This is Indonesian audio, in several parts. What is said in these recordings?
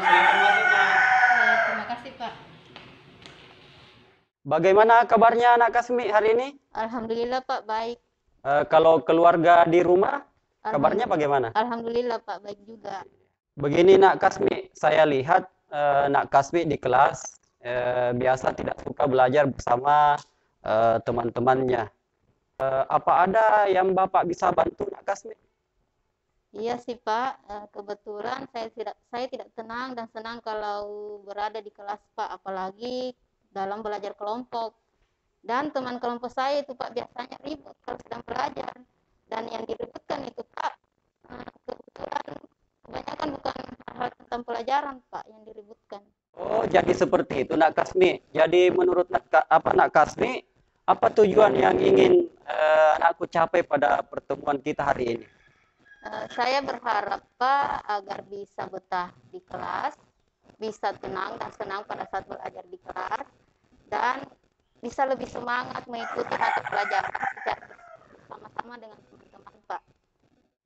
silakan masuk, Nak. Terima kasih, Pak. Bagaimana kabarnya anak Kasmi hari ini? Alhamdulillah, Pak, baik. Kalau keluarga di rumah, kabarnya bagaimana? Alhamdulillah, Pak, baik juga. Begini Nak Kasmi, saya lihat Nak Kasmi di kelas biasa tidak suka belajar bersama teman-temannya. Apa ada yang Bapak bisa bantu Nak Kasmi? Iya sih, Pak. Kebetulan saya tidak tenang dan senang kalau berada di kelas, Pak, apalagi dalam belajar kelompok. Dan teman kelompok saya itu, Pak, biasanya ribut kalau sedang belajar. Dan yang diributkan itu, Pak, kebetulan kebanyakan bukan hal tentang pelajaran, Pak, yang diributkan. Oh, jadi seperti itu Nak Kasmi. Jadi menurut Nak Kasmi, apa tujuan yang ingin anakku capai pada pertemuan kita hari ini? Saya berharap, Pak, agar bisa betah di kelas, bisa tenang dan senang pada saat belajar di kelas, dan bisa lebih semangat mengikuti mata pelajaran secara bersama-sama dengan teman-teman, Pak.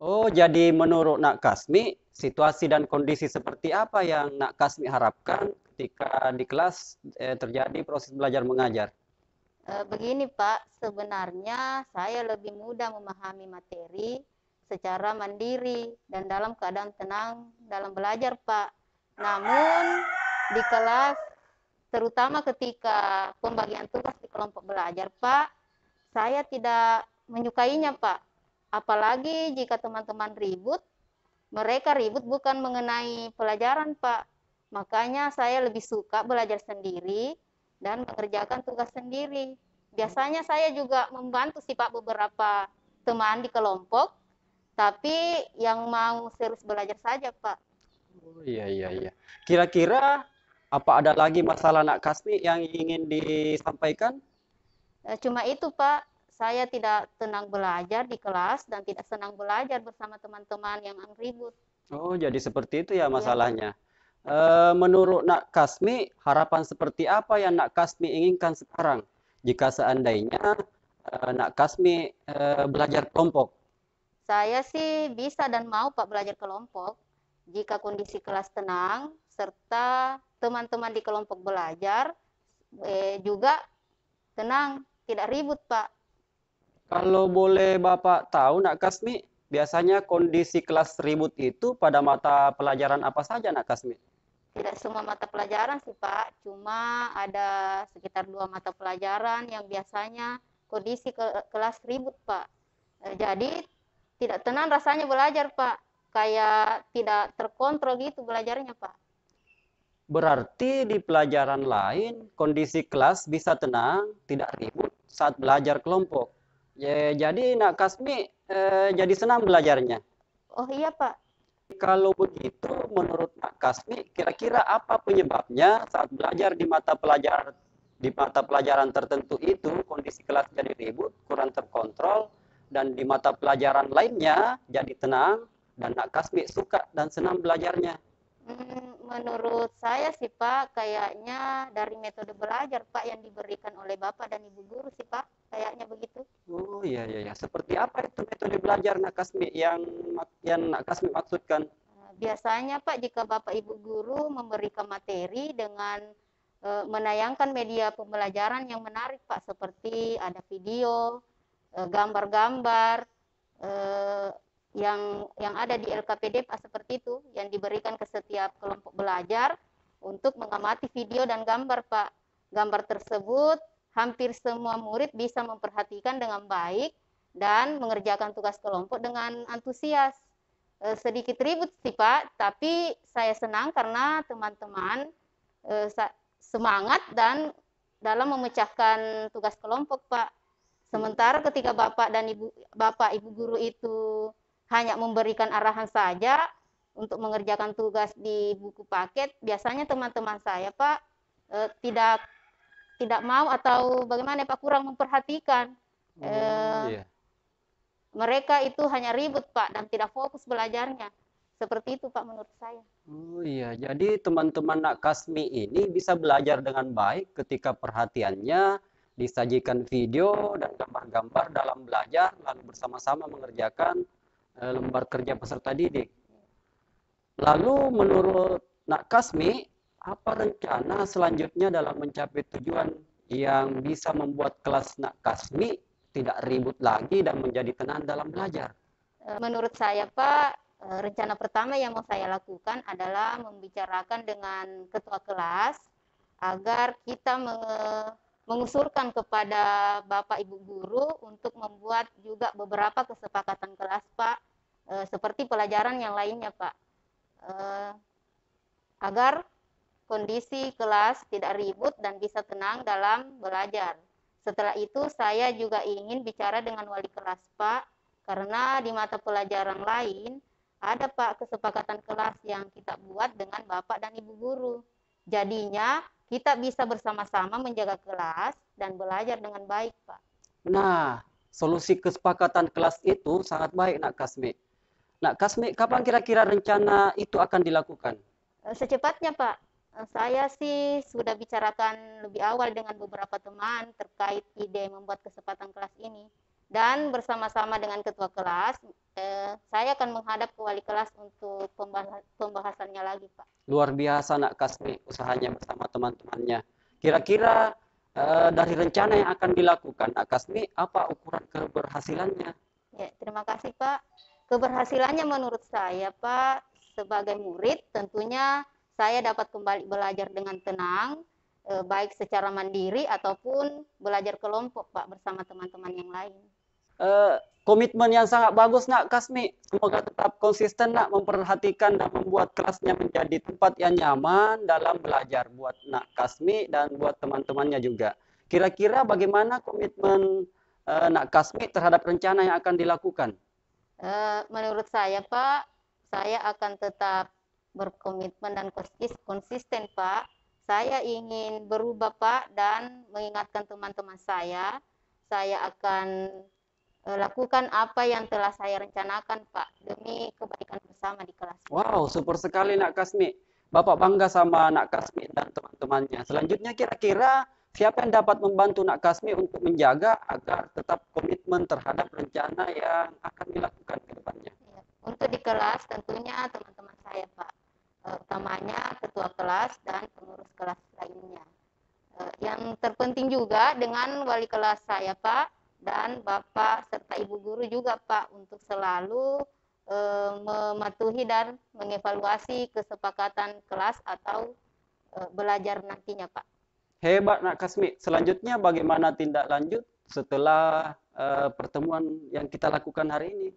Oh, jadi menurut Nak Kasmi, situasi dan kondisi seperti apa yang Nak Kasmi harapkan ketika di kelas terjadi proses belajar mengajar? Begini, Pak, sebenarnya saya lebih mudah memahami materi secara mandiri dan dalam keadaan tenang dalam belajar, Pak. Namun di kelas, terutama ketika pembagian tugas di kelompok belajar, Pak, saya tidak menyukainya, Pak. Apalagi jika teman-teman ribut, mereka ribut bukan mengenai pelajaran, Pak. Makanya saya lebih suka belajar sendiri dan mengerjakan tugas sendiri. Biasanya saya juga membantu sih, Pak, beberapa teman di kelompok, tapi yang mau serius belajar saja, Pak. Oh iya. Kira-kira apa ada lagi masalah Nak Kasmi yang ingin disampaikan? Cuma itu, Pak, saya tidak tenang belajar di kelas dan tidak senang belajar bersama teman-teman yang ribut. Oh, jadi seperti itu ya masalahnya. Menurut Nak Kasmi, harapan seperti apa yang Nak Kasmi inginkan sekarang? Jika seandainya Nak Kasmi belajar kelompok. Saya sih bisa dan mau, Pak, belajar kelompok jika kondisi kelas tenang serta teman-teman di kelompok belajar juga tenang, tidak ribut, Pak. Kalau boleh Bapak tahu Nak Kasmi, biasanya kondisi kelas ribut itu pada mata pelajaran apa saja Nak Kasmi? Tidak semua mata pelajaran sih, Pak, cuma ada sekitar 2 mata pelajaran yang biasanya kondisi kelas ribut, Pak. Jadi tidak tenang rasanya belajar, Pak. Kayak tidak terkontrol gitu belajarnya, Pak. Berarti di pelajaran lain kondisi kelas bisa tenang, tidak ribut saat belajar kelompok. Ya, jadi Nak Kasmi jadi senang belajarnya. Oh iya, Pak. Kalau begitu, menurut Nak Kasmi, kira-kira apa penyebabnya saat belajar di mata pelajaran tertentu itu kondisi kelas jadi ribut, kurang terkontrol, dan di mata pelajaran lainnya jadi tenang, dan Nak Kasmi suka dan senang belajarnya. Menurut saya sih, Pak, kayaknya dari metode belajar, Pak, yang diberikan oleh Bapak dan Ibu guru sih, Pak. Kayaknya begitu. Oh iya. Seperti apa itu metode belajar Nak Kasmi yang Nak Kasmi maksudkan? Biasanya, Pak, jika Bapak Ibu guru memberikan materi dengan menayangkan media pembelajaran yang menarik, Pak, seperti ada video, gambar-gambar yang ada di LKPD, Pak, seperti itu yang diberikan ke setiap kelompok belajar untuk mengamati video dan gambar, Pak. Gambar tersebut hampir semua murid bisa memperhatikan dengan baik dan mengerjakan tugas kelompok dengan antusias. Sedikit ribut sih, Pak, tapi saya senang karena teman-teman semangat dan dalam memecahkan tugas kelompok, Pak. Sementara ketika Bapak Ibu guru itu hanya memberikan arahan saja untuk mengerjakan tugas di buku paket, biasanya teman-teman saya, Pak, tidak mau atau bagaimana, Pak, kurang memperhatikan. Iya. Mereka itu hanya ribut, Pak, dan tidak fokus belajarnya. Seperti itu, Pak, menurut saya. Oh iya, jadi teman-teman Nak Kasmi ini bisa belajar dengan baik ketika perhatiannya disajikan video dan gambar-gambar dalam belajar, lalu bersama-sama mengerjakan lembar kerja peserta didik. Lalu menurut Nak Kasmi, apa rencana selanjutnya dalam mencapai tujuan yang bisa membuat kelas Nak Kasmi tidak ribut lagi dan menjadi tenang dalam belajar? Menurut saya, Pak, rencana pertama yang mau saya lakukan adalah membicarakan dengan ketua kelas agar kita mengusulkan kepada Bapak Ibu guru untuk membuat juga beberapa kesepakatan kelas, Pak, seperti pelajaran yang lainnya, Pak, agar kondisi kelas tidak ribut dan bisa tenang dalam belajar. Setelah itu saya juga ingin bicara dengan wali kelas, Pak, karena di mata pelajaran lain ada, Pak, kesepakatan kelas yang kita buat dengan Bapak dan Ibu guru. Jadinya kita bisa bersama-sama menjaga kelas dan belajar dengan baik, Pak. Nah, solusi kesepakatan kelas itu sangat baik, Nak Kasmi. Nak Kasmi, kapan kira-kira rencana itu akan dilakukan? Secepatnya, Pak. Saya sih sudah bicarakan lebih awal dengan beberapa teman terkait ide membuat kesempatan kelas ini. Dan bersama-sama dengan ketua kelas, saya akan menghadap ke wali kelas untuk pembahasannya lagi, Pak. Luar biasa, Nak Kasmi, usahanya bersama teman-temannya. Kira-kira dari rencana yang akan dilakukan, Nak Kasmi, apa ukuran keberhasilannya? Ya, terima kasih, Pak. Keberhasilannya menurut saya, Pak, sebagai murid tentunya saya dapat kembali belajar dengan tenang, baik secara mandiri ataupun belajar kelompok, Pak, bersama teman-teman yang lain. Komitmen yang sangat bagus, Nak Kasmi. Semoga tetap konsisten, Nak, memperhatikan dan membuat kelasnya menjadi tempat yang nyaman dalam belajar buat Nak Kasmi dan buat teman-temannya juga. Kira-kira bagaimana komitmen Nak Kasmi terhadap rencana yang akan dilakukan? Menurut saya, Pak, saya akan tetap berkomitmen dan konsisten, Pak. Saya ingin berubah, Pak, dan mengingatkan teman-teman saya akan lakukan apa yang telah saya rencanakan, Pak, demi kebaikan bersama di kelas. Wow, super sekali, Nak Kasmi. Bapak bangga sama Nak Kasmi dan teman-temannya. Selanjutnya kira-kira siapa yang dapat membantu Nak Kasmi untuk menjaga agar tetap komitmen terhadap rencana yang akan dilakukan ke depannya? Ya, untuk di kelas tentunya teman-teman saya, Pak. Utamanya ketua kelas dan pengurus kelas lainnya. Yang terpenting juga dengan wali kelas saya, Pak, dan Bapak serta Ibu guru juga, Pak, untuk selalu mematuhi dan mengevaluasi kesepakatan kelas atau belajar nantinya, Pak. Hebat, Nak Kasmi. Selanjutnya bagaimana tindak lanjut setelah pertemuan yang kita lakukan hari ini?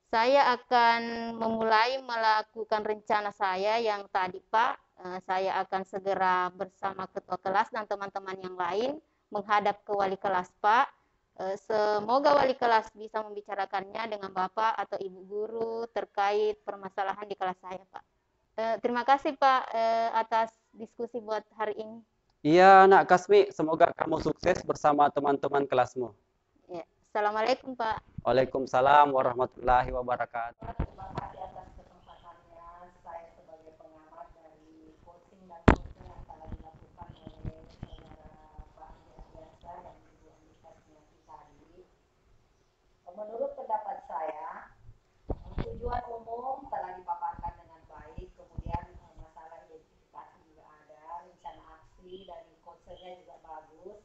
Saya akan memulai melakukan rencana saya yang tadi, Pak. Saya akan segera bersama ketua kelas dan teman-teman yang lain menghadap ke wali kelas, Pak. Semoga wali kelas bisa membicarakannya dengan Bapak atau Ibu guru terkait permasalahan di kelas saya, Pak. Terima kasih, Pak, atas diskusi buat hari ini. Iya, Nak Kasmi. Semoga kamu sukses bersama teman-teman kelasmu. Ya. Assalamualaikum, Pak. Waalaikumsalam warahmatullahi wabarakatuh. Terima kasih atas kesempatannya. Saya sebagai pengamat dari coaching dan coaching yang telah dilakukan oleh saudara Pak Biasa dan Ibu Andika Semiati tadi. Menurut pendapat saya, tujuan umum telah dipaparkan dengan baik, kemudian masalah identifikasi juga ada, rencana aksi dari coachnya juga bagus,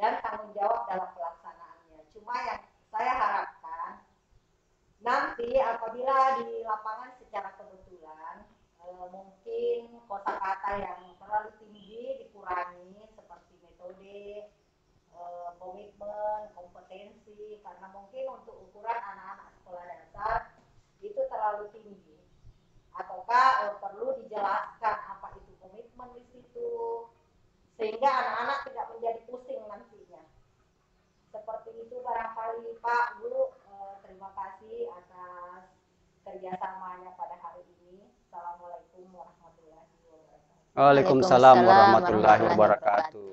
dan tanggung jawab dalam pelaksanaannya. Cuma yang saya harapkan nanti apabila di lapangan secara kebetulan mungkin kosakata yang terlalu tinggi dikurangi seperti metode, komitmen, kompetensi, karena mungkin untuk ukuran anak-anak sekolah dasar itu terlalu tinggi. Ataukah perlu dijelaskan apa itu komitmen di situ sehingga anak-anak tidak menjadi pusing nantinya. Seperti itu barangkali, Pak, Bu. Terima kasih atas kerjasamanya pada hari ini. Assalamualaikum warahmatullahi wabarakatuh. Waalaikumsalam warahmatullahi wabarakatuh.